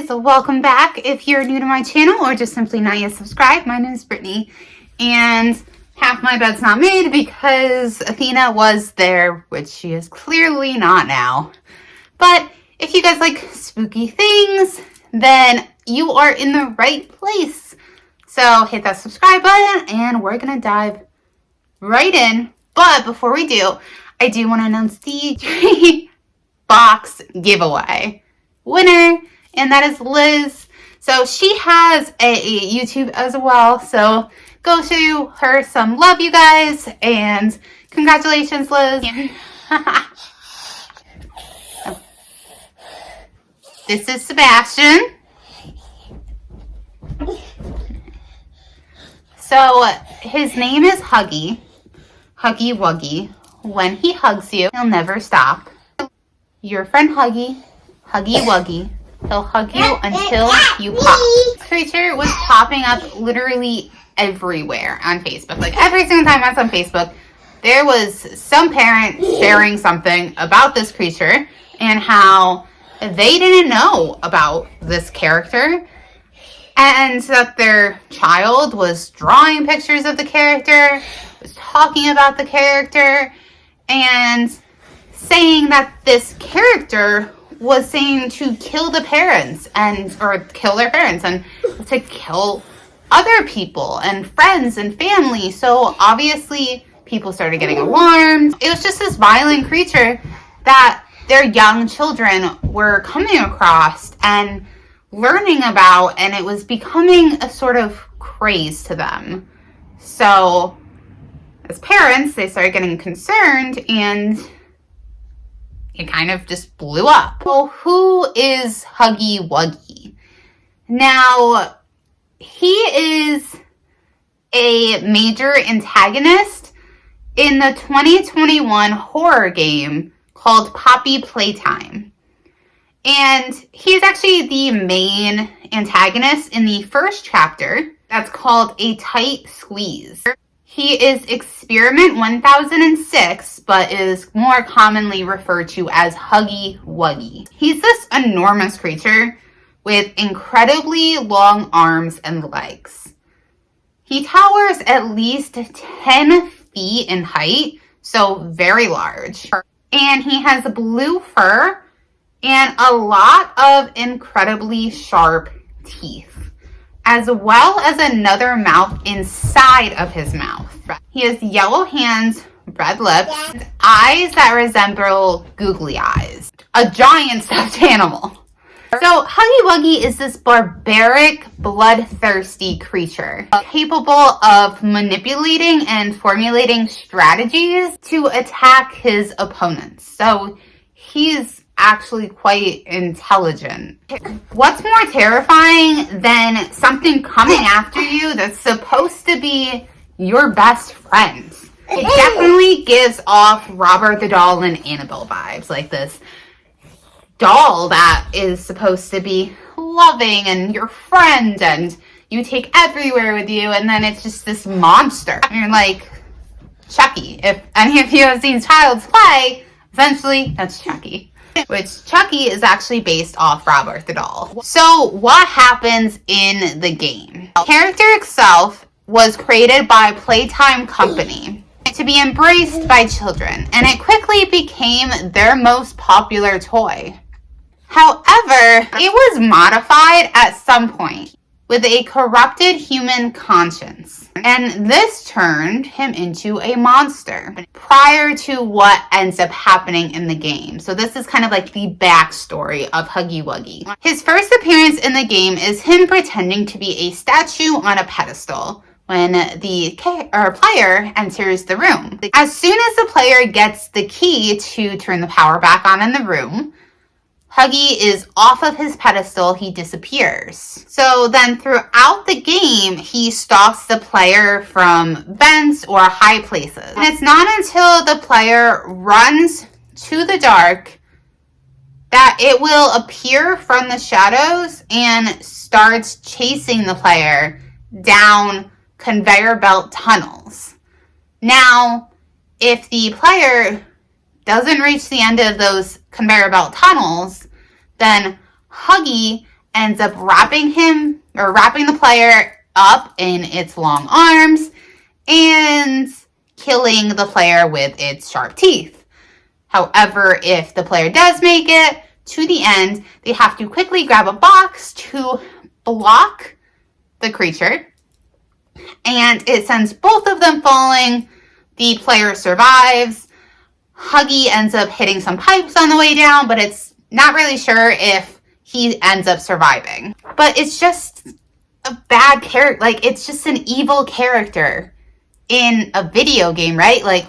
guys, welcome back. If you're new to my channel or just simply not yet subscribed, my name is Brittany, and half my bed's not made because Athena was there, which she is clearly not now. But if you guys like spooky things, then you are in the right place. So hit that subscribe button and we're gonna dive right in. But before we do, I do want to announce the tree box giveaway winner, and that is Liz. So she has a YouTube as well, so go show her some love, you guys, and congratulations, Liz. This is Sebastian. So his name is Huggy Wuggy. When he hugs you, he'll never stop. Your friend Huggy Wuggy. He'll hug you until you pop. This creature was popping up literally everywhere on Facebook. Like every single time I was on Facebook, there was some parent sharing something about this creature and how they didn't know about this character, and that their child was drawing pictures of the character, was talking about the character, and saying that this character was saying to kill the parents or kill their parents and to kill other people and friends and family. So obviously people started getting alarmed. It was just this violent creature that their young children were coming across and learning about, and it was becoming a sort of craze to them. So as parents, they started getting concerned, and it kind of just blew up. Well, who is Huggy Wuggy? Now, he is a major antagonist in the 2021 horror game called Poppy Playtime. And he's actually the main antagonist in the first chapter that's called A Tight Squeeze. He is Experiment 1006, but is more commonly referred to as Huggy Wuggy. He's this enormous creature with incredibly long arms and legs. He towers at least 10 feet in height, so very large. And he has blue fur and a lot of incredibly sharp teeth, as well as another mouth inside of his mouth. He has yellow hands, red lips, and eyes that resemble googly eyes. A giant stuffed animal. So Huggy Wuggy is this barbaric, bloodthirsty creature capable of manipulating and formulating strategies to attack his opponents. So he's actually quite intelligent. What's more terrifying than something coming after you that's supposed to be your best friend? It definitely gives off Robert the Doll and Annabelle vibes, like this doll that is supposed to be loving and your friend and you take everywhere with you, and then it's just this monster. You're like Chucky. If any of you have seen Child's Play, essentially that's Chucky. Which Chucky is actually based off Robert the Doll. So what happens in the game? The character itself was created by Playtime Company to be embraced by children, and it quickly became their most popular toy. However, it was modified at some point with a corrupted human conscience, and this turned him into a monster prior to what ends up happening in the game. So this is kind of like the backstory of Huggy Wuggy. His first appearance in the game is him pretending to be a statue on a pedestal when the player enters the room. As soon as the player gets the key to turn the power back on in the room, Huggy is off of his pedestal, he disappears. So then throughout the game, he stalks the player from vents or high places. And it's not until the player runs to the dark that it will appear from the shadows and starts chasing the player down conveyor belt tunnels. Now, if the player doesn't reach the end of those conveyor belt tunnels, then Huggy ends up wrapping the player up in its long arms and killing the player with its sharp teeth. However, if the player does make it to the end, they have to quickly grab a box to block the creature, and it sends both of them falling. The player survives. Huggy ends up hitting some pipes on the way down, but it's not really sure if he ends up surviving. But it's just a bad character. Like, it's just an evil character in a video game, right? Like,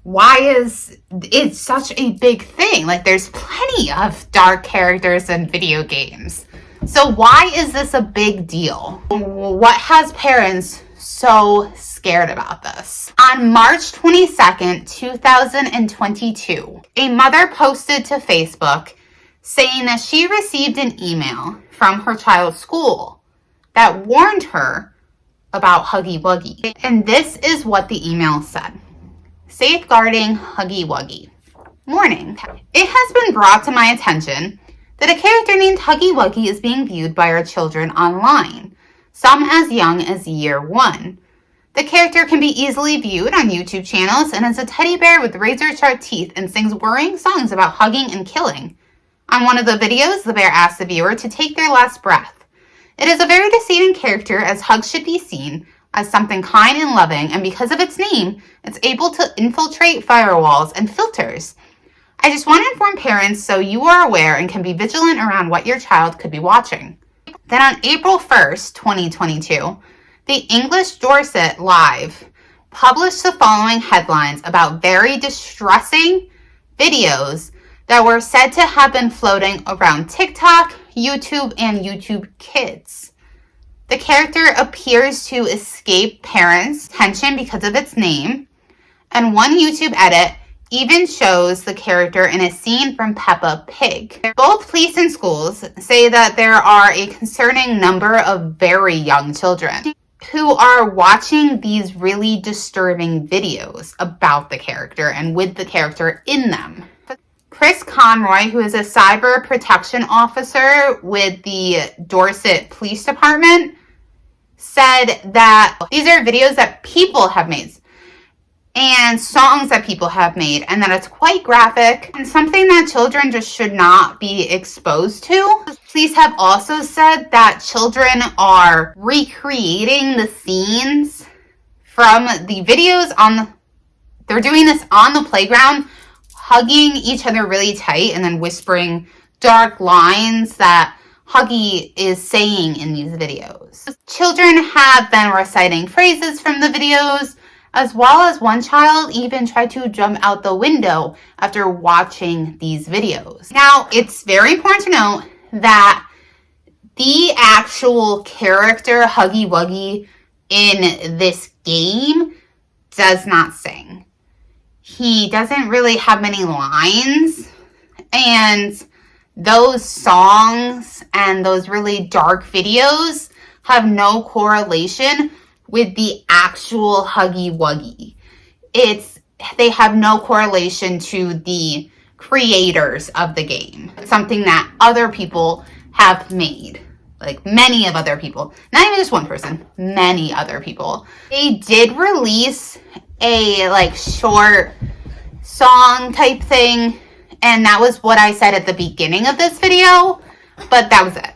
why is it such a big thing? Like, there's plenty of dark characters in video games. So why is this a big deal? What has parents so scared about this? On March 22nd, 2022, a mother posted to Facebook saying that she received an email from her child's school that warned her about Huggy Wuggy. And this is what the email said. Safeguarding Huggy Wuggy. Warning. It has been brought to my attention that a character named Huggy Wuggy is being viewed by our children online, some as young as year 1. The character can be easily viewed on YouTube channels and is a teddy bear with razor-sharp teeth and sings worrying songs about hugging and killing. On one of the videos, the bear asks the viewer to take their last breath. It is a very deceiving character, as hugs should be seen as something kind and loving, and because of its name, it's able to infiltrate firewalls and filters. I just want to inform parents so you are aware and can be vigilant around what your child could be watching. Then on April 1st, 2022, the English Dorset Live published the following headlines about very distressing videos that were said to have been floating around TikTok, YouTube, and YouTube Kids. The character appears to escape parents' attention because of its name, and one YouTube edit even shows the character in a scene from Peppa Pig. Both police and schools say that there are a concerning number of very young children who are watching these really disturbing videos about the character and with the character in them. Chris Conroy, who is a cyber protection officer with the Dorset Police Department, said that these are videos that people have made and songs that people have made, and that it's quite graphic and something that children just should not be exposed to. Police have also said that children are recreating the scenes from the videos they're doing this on the playground, hugging each other really tight and then whispering dark lines that Huggy is saying in these videos. Children have been reciting phrases from the videos, as well as one child even tried to jump out the window after watching these videos. Now, it's very important to note that the actual character, Huggy Wuggy, in this game does not sing. He doesn't really have many lines, and those songs and those really dark videos have no correlation with the actual Huggy Wuggy. They have no correlation to the creators of the game. It's something that other people have made. Like many of other people. Not even just one person. Many other people. They did release a short song type thing. And that was what I said at the beginning of this video. But that was it.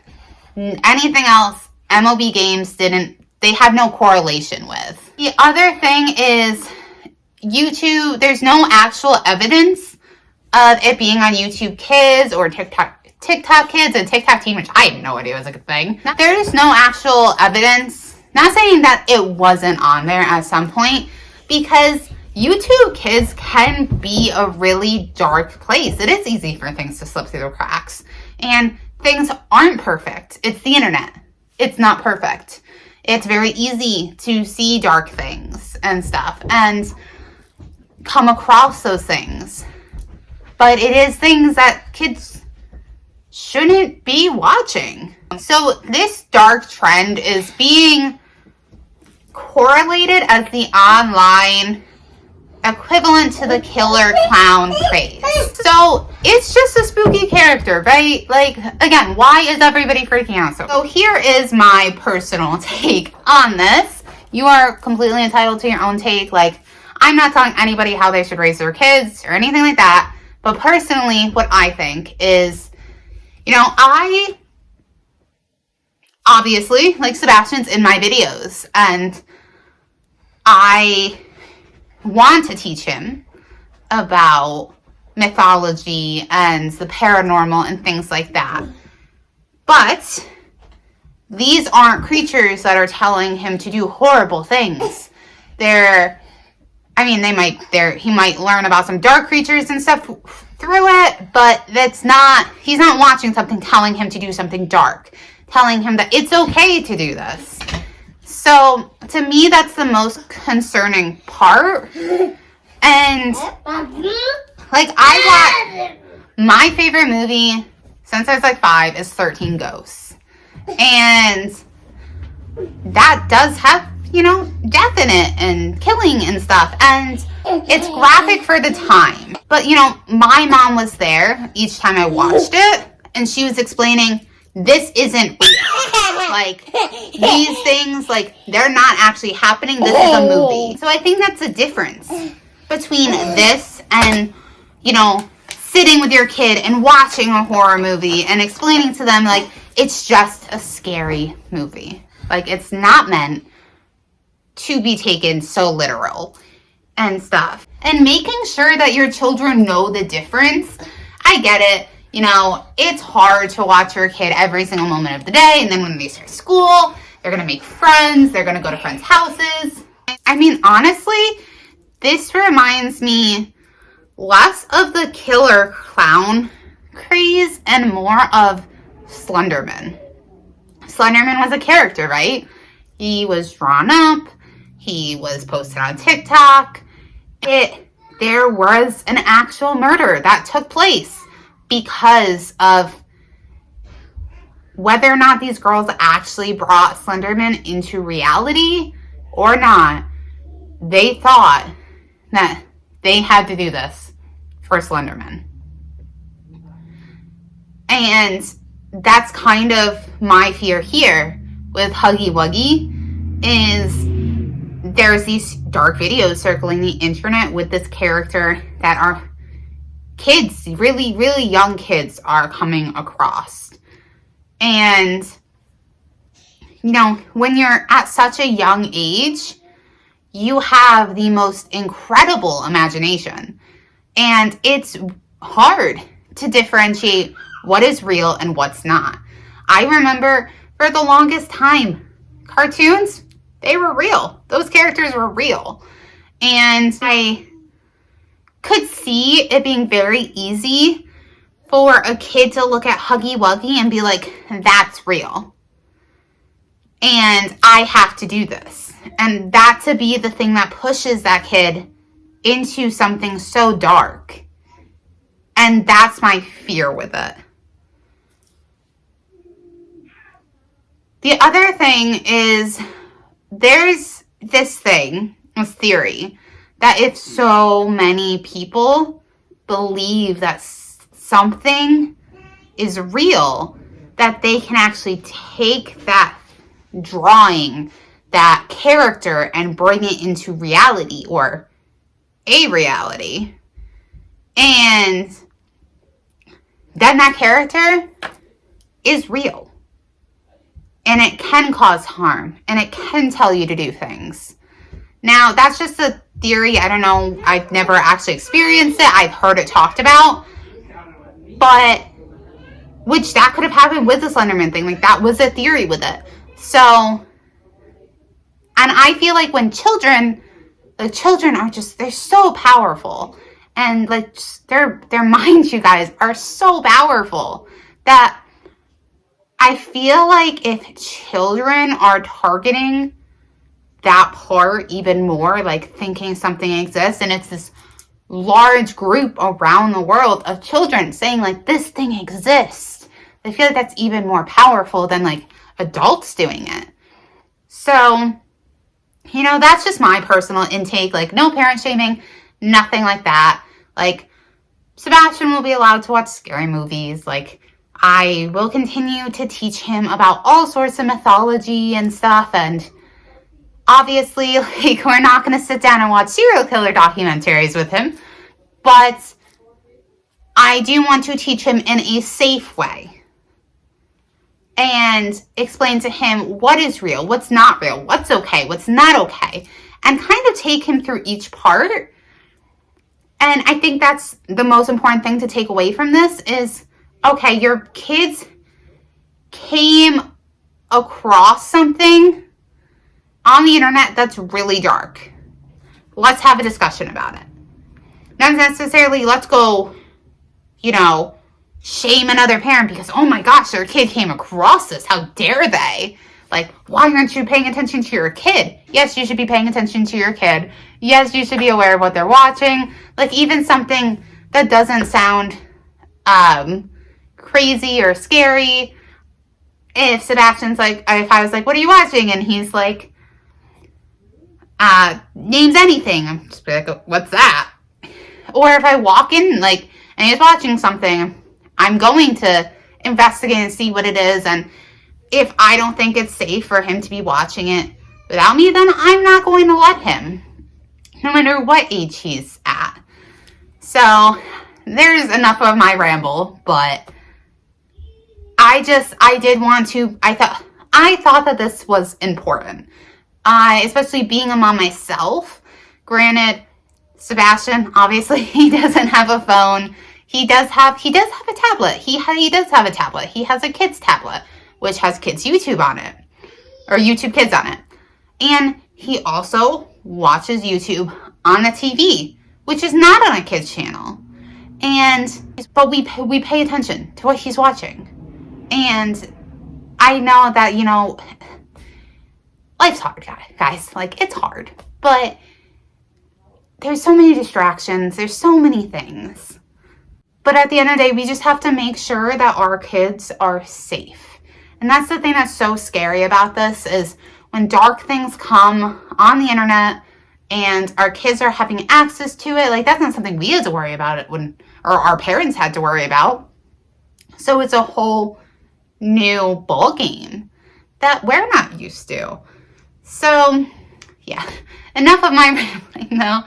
Anything else, MLB games they had no correlation with. The other thing is YouTube, there's no actual evidence of it being on YouTube Kids or TikTok Kids and TikTok Teen, which I had no idea was a good thing. There is no actual evidence, not saying that it wasn't on there at some point, because YouTube Kids can be a really dark place. It is easy for things to slip through the cracks, and things aren't perfect. It's the internet. It's not perfect. It's very easy to see dark things and stuff and come across those things. But it is things that kids shouldn't be watching. So this dark trend is being correlated as the online equivalent to the killer clown craze. So it's just a spooky character, right? Like, again, why is everybody freaking out? So here is my personal take on this. You are completely entitled to your own take. Like, I'm not telling anybody how they should raise their kids or anything like that. But personally, what I think is, you know, I obviously, like, Sebastian's in my videos, and I want to teach him about mythology and the paranormal and things like that. But these aren't creatures that are telling him to do horrible things. He might learn about some dark creatures and stuff through it, but he's not watching something telling him to do something dark, telling him that it's okay to do this. So to me, that's the most concerning part. And like, my favorite movie since I was like 5 is 13 Ghosts. And that does have, you know, death in it and killing and stuff. And it's graphic for the time. But, you know, my mom was there each time I watched it. And she was explaining, this isn't real. Like, these things, like, they're not actually happening. This is a movie. So I think that's the difference between this and, you know, sitting with your kid and watching a horror movie and explaining to them, like, it's just a scary movie. Like, it's not meant to be taken so literal and stuff. And making sure that your children know the difference. I get it. You know, it's hard to watch your kid every single moment of the day. And then when they start school, they're going to make friends. They're going to go to friends' houses. I mean, honestly, this reminds me less of the killer clown craze and more of Slenderman. Slenderman was a character, right? He was drawn up. He was posted on TikTok. There was an actual murder that took place because of whether or not these girls actually brought Slenderman into reality or not. They thought that they had to do this for Slenderman. And that's kind of my fear here with Huggy Wuggy, is there's these dark videos circling the internet with this character that are kids, really, really young kids are coming across. And, you know, when you're at such a young age, you have the most incredible imagination. And it's hard to differentiate what is real and what's not. I remember for the longest time, cartoons, they were real. Those characters were real. And I could see it being very easy for a kid to look at Huggy Wuggy and be like, that's real. And I have to do this. And that to be the thing that pushes that kid into something so dark. And that's my fear with it. The other thing is, there's this theory, that if so many people believe that something is real, that they can actually take that drawing, that character, and bring it into reality, or a reality. And then that character is real. And it can cause harm. And it can tell you to do things. Now, that's just a theory. I don't know. I've never actually experienced it. I've heard it talked about. But, which that could have happened with the Slenderman thing. Like, that was a theory with it. So, and I feel like when the children are just, they're so powerful. And, like, their minds, you guys, are so powerful that I feel like if children are targeting that part even more, like thinking something exists, and it's this large group around the world of children saying, like, this thing exists, I feel like that's even more powerful than, like, adults doing it. So, you know, that's just my personal intake. Like, no parent shaming, nothing like that. Like, Sebastian will be allowed to watch scary movies. Like, I will continue to teach him about all sorts of mythology and stuff. And obviously, like, we're not going to sit down and watch serial killer documentaries with him. But I do want to teach him in a safe way. And explain to him what is real, what's not real, what's okay, what's not okay. And kind of take him through each part. And I think that's the most important thing to take away from this is, okay, your kids came across something on the internet that's really dark. Let's have a discussion about it. Not necessarily let's go, shame another parent because, oh my gosh, their kid came across this. How dare they? Like, why aren't you paying attention to your kid? Yes, you should be paying attention to your kid. Yes, you should be aware of what they're watching. Like, even something that doesn't sound crazy or scary. If Sebastian's like, if I was like, what are you watching? And he's like, names anything. I'm just like, what's that? Or if I walk in, and he's watching something, I'm going to investigate and see what it is. And if I don't think it's safe for him to be watching it without me, then I'm not going to let him, no matter what age he's at. So there's enough of my ramble, but I thought that this was important. Especially being a mom myself. Granted, Sebastian, obviously, he doesn't have a phone. He does have a tablet. He does have a tablet. He has a kid's tablet, which has Kids YouTube on it, or YouTube Kids on it. And he also watches YouTube on a TV, which is not on a kid's channel. But we pay attention to what he's watching. And I know that, life's hard, guys. Like, it's hard. But there's so many distractions. There's so many things. But at the end of the day, we just have to make sure that our kids are safe. And that's the thing that's so scary about this is when dark things come on the internet and our kids are having access to it, like, that's not something we had to worry about or our parents had to worry about. So it's a whole new ball game that we're not used to. So, yeah, enough of my rambling though.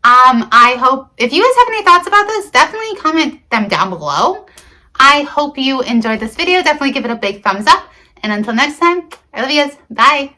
I hope, if you guys have any thoughts about this, definitely comment them down below. I hope you enjoyed this video. Definitely give it a big thumbs up. And until next time, I love you guys. Bye.